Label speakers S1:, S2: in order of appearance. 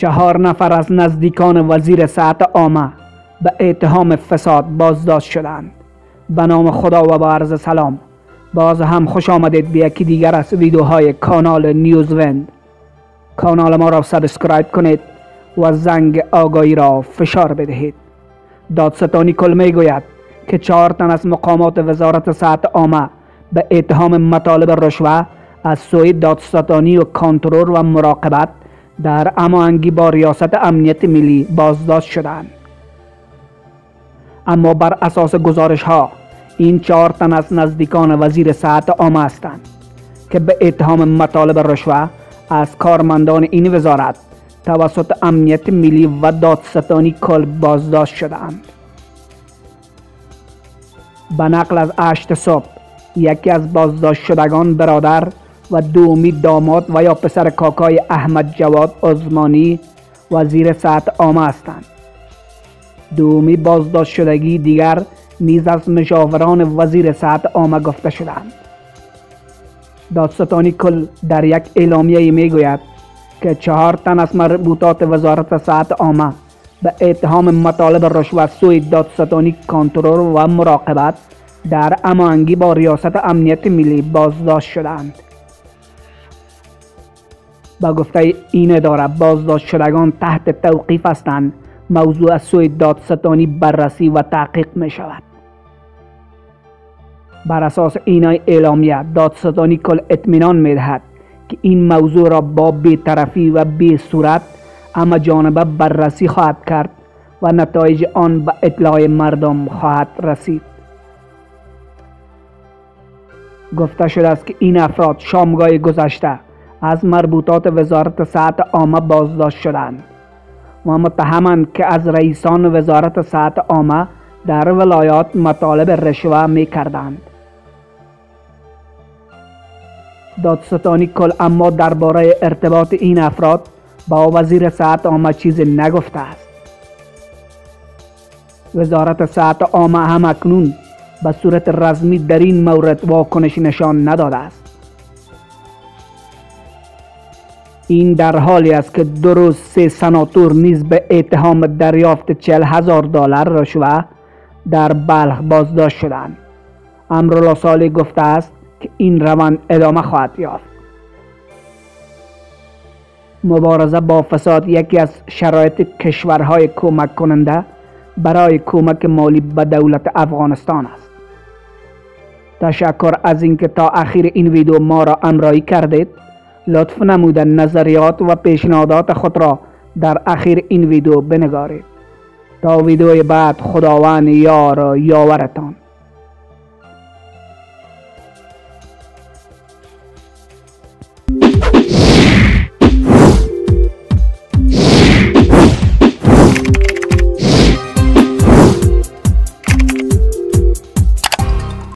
S1: 4 نفر از نزدیکان وزیر صحت عامه به اتهام فساد بازداشت شدند. به نام خدا و با عرض سلام، باز هم خوش آمدید به یکی دیگر از ویدیوهای کانال نیوزوند. کانال ما را سابسکرایب کنید و زنگ آگاهی را فشار بدهید. دادستانی کل می گوید که 4 تن از مقامات وزارت صحت عامه به اتهام مطالب رشوه از سوی دادستانی و کنترل و مراقبت در هماهنگی با ریاست امنیت ملی بازداشت شدند. اما بر اساس گزارش ها این 4 تن از نزدیکان وزیر صحت عامه هستند که به اتهام مطالب رشوه از کارمندان این وزارت توسط امنیت ملی و دادستانی کل بازداشت شدند. به نقل از 8 صبح یکی از بازداشت شدگان برادر و دومی داماد و یا پسر کاکای احمد جواد عثمانی وزیر صحت عامه هستند. دومی بازداشت شدگی دیگر نیز از مشاوران وزیر صحت عامه گفته شدند. دادستانی کل در یک اعلامیه می گوید که 4 تن از مربوطات وزارت صحت عامه به اتهام مطالب رشوه سوی دادستانی کنترل و مراقبت در هماهنگی با ریاست امنیت ملی بازداشت شدند. با گفته این اداره بازداشت شدگان تحت توقیف هستند. موضوع از سوی دادستانی بررسی و تحقیق می شود. بر اساس این اعلامیه دادستانی کل اطمینان می دهد که این موضوع را با بی‌طرفی و بی صورت همه جانبه بررسی خواهد کرد و نتایج آن به اطلاع مردم خواهد رسید. گفته شده است که این افراد شامگاه گذشته از مربوطات وزارت صحت عامه بازداشت شدند و متهمند که از رئیسان وزارت صحت عامه در ولایات مطالب رشوه می کردند. دادستانی کل اما درباره ارتباط این افراد با وزیر صحت عامه چیزی نگفته است. وزارت صحت عامه هم اکنون به صورت رسمی در این مورد واکنش نشان نداده است. این در حالی است که 2 روز 3 سناتور نیز به اتهام دریافت $40,000 رشوه در بلخ بازداشت شدند. امرالله صالح گفته است که این روند ادامه خواهد یافت. مبارزه با فساد یکی از شرایط کشورهای کمک کننده برای کمک مالی به دولت افغانستان است. تشکر از اینکه تا آخر این ویدیو ما را همراهی کردید. لطف نموده نظریات و پیشنهادات خود را در آخر این ویدیو بنگارید. تا ویدیوی بعد خداوند یار و یاورتان.